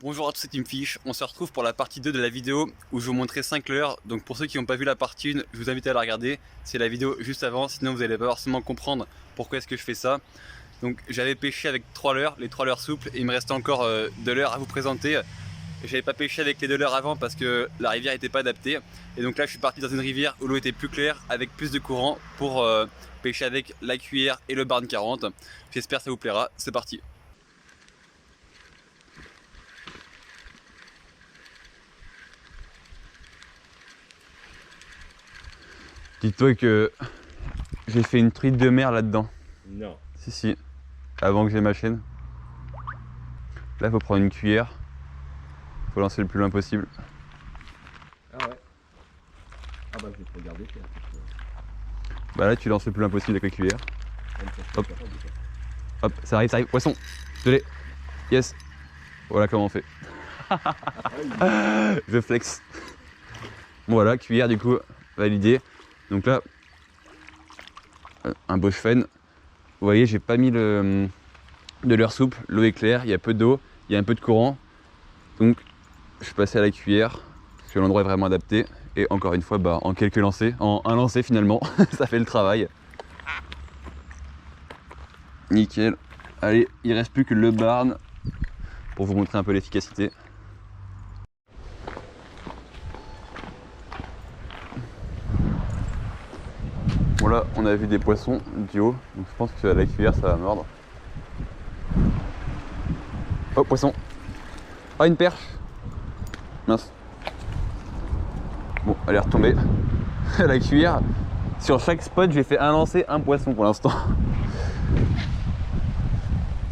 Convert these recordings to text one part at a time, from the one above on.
Bonjour à tous, c'est Team Fish. On se retrouve pour la partie 2 de la vidéo où je vous montrer 5 leurres. Donc pour ceux qui n'ont pas vu la partie 1, je vous invite à la regarder. C'est la vidéo juste avant, sinon vous n'allez pas forcément comprendre pourquoi est-ce que je fais ça. Donc j'avais pêché avec 3 leurres, les 3 leurres souples, et il me restait encore 2 leurres à vous présenter. J'avais pas pêché avec les 2 leurres avant parce que la rivière n'était pas adaptée. Et donc là je suis parti dans une rivière où l'eau était plus claire, avec plus de courant, pour pêcher avec la cuillère et le barn 40. J'espère que ça vous plaira, c'est parti. Dis-toi que j'ai fait une truite de mer là-dedans. Non. Si, avant que j'ai ma chaîne. Là, il faut prendre une cuillère. Faut lancer le plus loin possible. Ah ouais. Ah bah je vais te regarder. Bah là, tu lances le plus loin possible avec la cuillère. Hop. Hop, ça arrive. Poisson. Je l'ai. Yes. Voilà comment on fait. Je flex. Bon, voilà, cuillère du coup validée. Donc là, un Boschfen. Vous voyez, j'ai pas mis de leurre souple. L'eau est claire, il y a peu d'eau, il y a un peu de courant. Donc, je suis passé à la cuillère parce que l'endroit est vraiment adapté. Et encore une fois, bah, en quelques lancers, en un lancer finalement, ça fait le travail. Nickel. Allez, il reste plus que le barn pour vous montrer un peu l'efficacité. Bon là, on a vu des poissons du haut, donc je pense que la cuillère ça va mordre. Oh, poisson. Ah, une perche. Mince. Bon, elle est retombée. La cuillère. Sur chaque spot, j'ai fait un lancer, un poisson pour l'instant.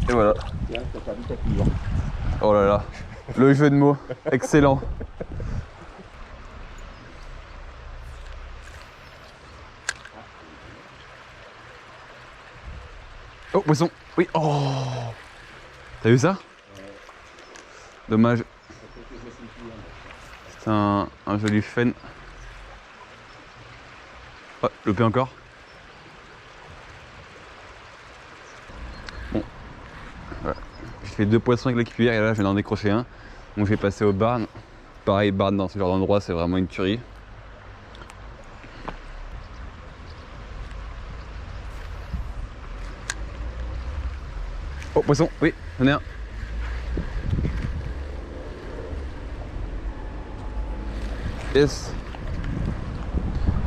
Et voilà. Tiens, t'as perdu ta cuillère. Oh là là. Le jeu de mots. Excellent. Oh, poisson. Oui. Oh. T'as vu ça? Dommage. C'est un joli fen. Oh, loupé encore. Bon. Voilà. J'ai fait 2 poissons avec la cuillère et là je viens d'en décrocher un. Donc je vais passer au barn. Pareil, barn dans ce genre d'endroit, c'est vraiment une tuerie. Oh, poisson, oui, j'en ai un. Yes.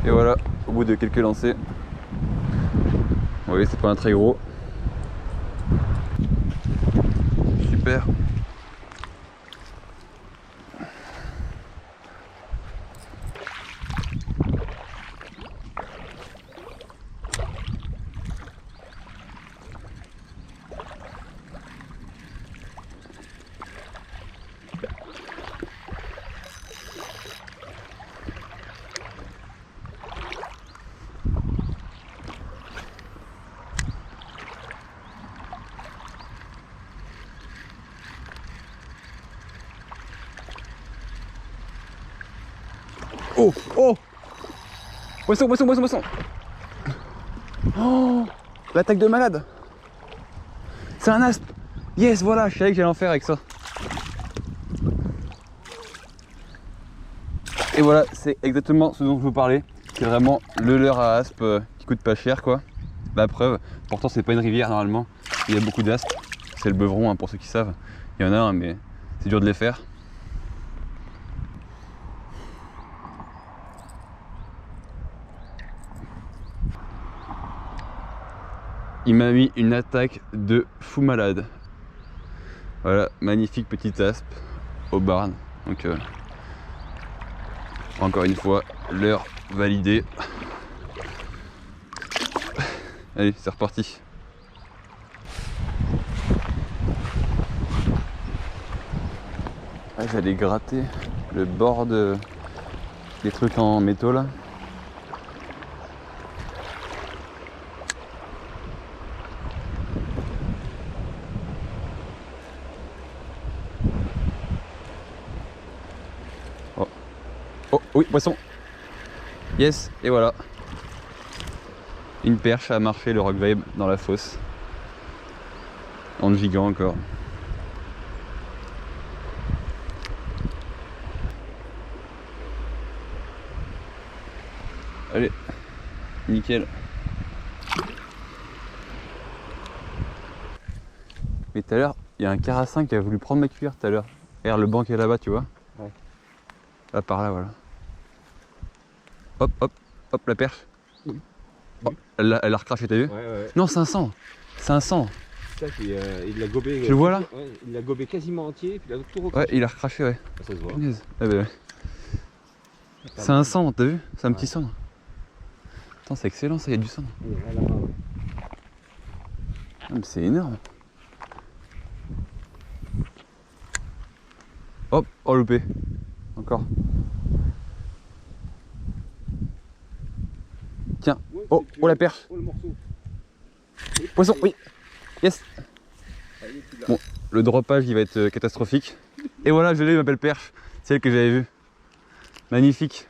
Et voilà, au bout de quelques lancers. Vous voyez, c'est pas un très gros. Super. Oh, oh. Poisson. Oh, l'attaque de malade. C'est un aspe. Yes, voilà, je savais que j'allais en faire avec ça. Et voilà, c'est exactement ce dont je vous parlais. C'est vraiment le leurre à aspe qui coûte pas cher, quoi. La preuve, pourtant c'est pas une rivière normalement. Il y a beaucoup d'aspes. C'est le beuvron, hein, pour ceux qui savent. Il y en a un, mais c'est dur de les faire. Il m'a mis une attaque de fou malade. Voilà, magnifique petite aspe au barn. Donc encore une fois, l'heure validée. Allez, c'est reparti. Ah, j'allais gratter le bord des trucs en métaux là. Oh oui, poisson. Yes, et voilà. Une perche à marcher le rock vibe dans la fosse. En gigant encore. Allez, nickel. Mais tout à l'heure, il y a un carassin qui a voulu prendre ma cuillère tout à l'heure. Regarde le banc qui est là-bas, tu vois. Ouais. Là, par là, voilà. Hop, hop, hop, la perche. Oui. Oh, elle a recraché, t'as vu? Ouais. Non, 500. 500. Ça, il l'a gobé. Tu le vois là? Ouais, il l'a gobé quasiment entier, puis il a tout recraché. Ouais, il a recraché, ouais. Ah, ça se voit. Punaise. Ah bah ouais. 500, t'as vu? C'est un petit cendre. Attends, c'est excellent ça, il y a du cendre. Il est là, là-bas, ouais. Ah, mais c'est énorme. Hop, oh loupé. Encore. Tiens. Ouais, Oh, c'est oh la perche. Oh le morceau. Poisson, oui. Yes. Allez, tu l'as. Bon, le dropage il va être catastrophique. Et voilà, je l'ai, ma belle perche. C'est celle que j'avais vue. Magnifique.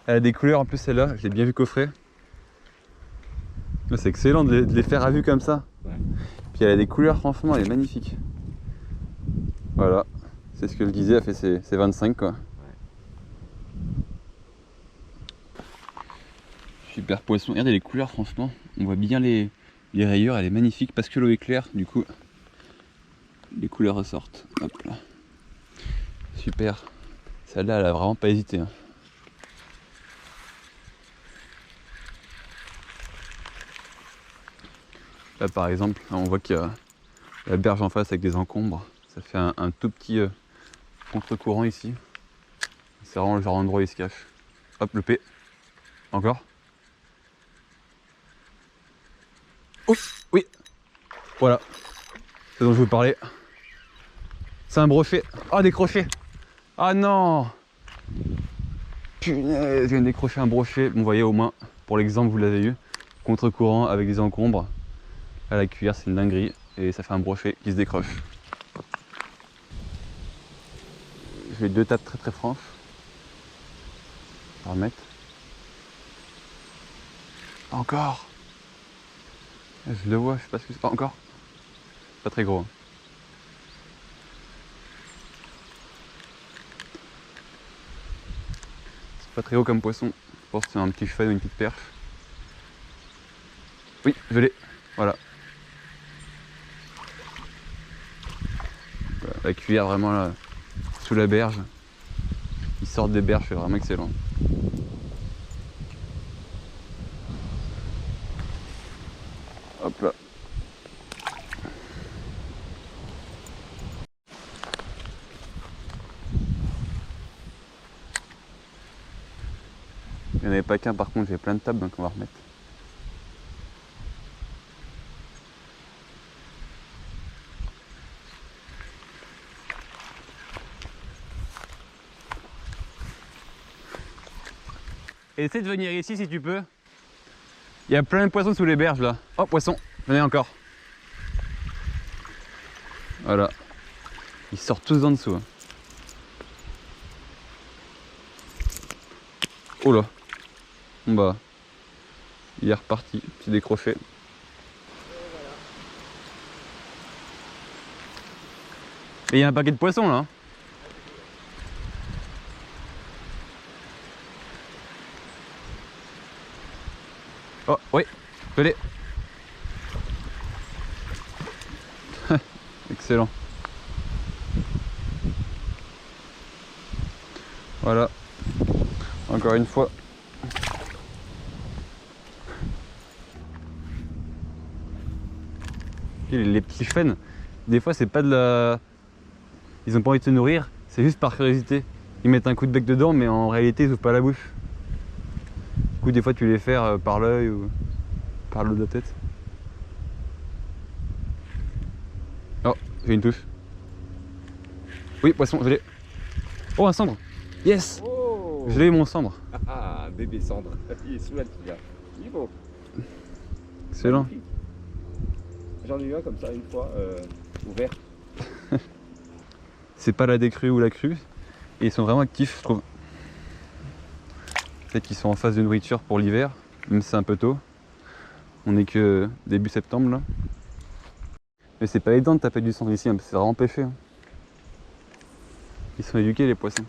Elle a des couleurs en plus celle-là, je l'ai bien vu coffrer. C'est excellent de les faire à vue comme ça. Ouais. Puis elle a des couleurs, franchement, elle est magnifique. Voilà, c'est ce que je disais, elle fait ses 25 quoi. Ouais. Super poisson, regardez les couleurs franchement, on voit bien les rayures, elle est magnifique parce que l'eau est claire, du coup les couleurs ressortent. Hop là. Super, celle-là elle a vraiment pas hésité. Hein. Là par exemple, on voit qu'il y a la berge en face avec des encombres. Ça fait un tout petit contre-courant ici. C'est vraiment le genre d'endroit où il se cache. Hop, le P. Encore. Ouf, oui. Voilà. C'est dont je vous parlais. C'est un brochet. Ah, décroché. Ah non. Punaise, je viens de décrocher un brochet. Bon, vous voyez au moins, pour l'exemple, vous l'avez eu. Contre-courant avec des encombres. À la cuillère, c'est une dinguerie. Et ça fait un brochet qui se décroche. Je fais 2 tapes très franches. On va remettre. Encore. Je le vois, je sais pas ce que c'est. Encore. Pas très gros. Hein. C'est pas très haut comme poisson. Je pense que c'est un petit cheval ou une petite perche. Oui, je l'ai. Voilà. La cuillère vraiment là, sous la berge. Ils sortent des berges, c'est vraiment excellent. Hop là. Il n'y en avait pas qu'un par contre, j'ai plein de tables donc on va remettre. Et essaie de venir ici si tu peux. Il y a plein de poissons sous les berges là. Oh poisson, j'en ai encore. Voilà. Ils sortent tous d'en dessous. Hein. Oh là. Bon bah. Il est reparti, petit décroché. Et il y a un paquet de poissons là. Hein. Oh oui, je l'ai. Excellent. Voilà. Encore une fois. Les petits chênes, des fois c'est pas de la... Ils ont pas envie de se nourrir, c'est juste par curiosité. Ils mettent un coup de bec dedans mais en réalité ils ouvrent pas la bouche. Du coup des fois tu les fais par l'œil ou par le haut de la tête. Oh, j'ai une touche. Oui, poisson, je l'ai. Oh, un cendre. Yes. Oh. Je l'ai mon cendre. Ah, bébé cendre. Il est sous la celui-là. Il est beau. Excellent. J'en ai eu un comme ça une fois, ouvert. C'est pas la décrue ou la crue. Et ils sont vraiment actifs, je trouve. Peut-être qu'ils sont en phase de nourriture pour l'hiver, même si c'est un peu tôt. On est que début septembre là. Mais c'est pas évident de taper du cendre ici, hein, c'est vraiment pêché. Hein. Ils sont éduqués les poissons.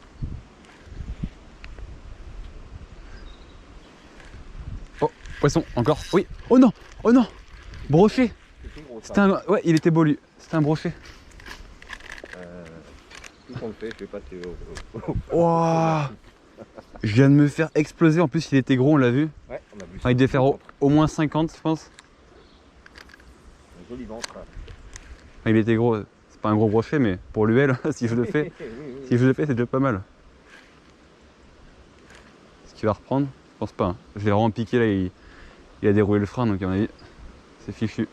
Poisson, encore. Oui. Oh non. Oh non. Brochet. C'est tout gros, ça. C'était un... Ouais, il était beau lui. C'était un brochet. Tout qu'on le fait, je vais passer Wow. Je viens de me faire exploser. En plus, il était gros, on l'a vu. Ouais, on a vu ça. Enfin, il devait faire au moins 50, je pense. Un joli ventre. Enfin, il était gros. C'est pas un gros brochet, mais pour l'UL, si je le fais, si je le fais, c'est déjà pas mal. Est-ce qu'il va reprendre? Je pense pas. Hein. Je l'ai vraiment piqué là. Il a déroulé le frein, donc à mon avis, c'est fichu.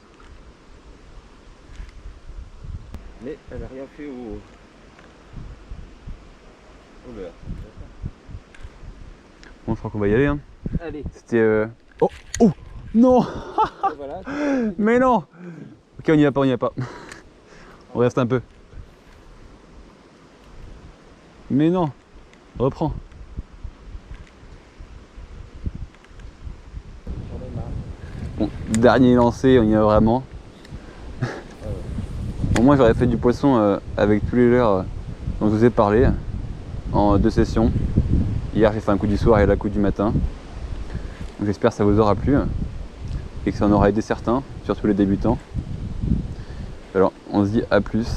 Mais elle n'a rien fait au beurre. Bon, je crois qu'on va y aller. Hein. Allez. C'était. Oh! Oh! Non! Et voilà. Mais non! Ok, on y va pas, on y va pas. On reste un peu. Mais non! Reprends. Bon, dernier lancé, on y va vraiment. Au moins j'aurais fait du poisson avec tous les leurres dont je vous ai parlé en 2 sessions. Hier j'ai fait un coup du soir et là un coup du matin. J'espère que ça vous aura plu et que ça en aura aidé certains, surtout les débutants. Alors on se dit à plus.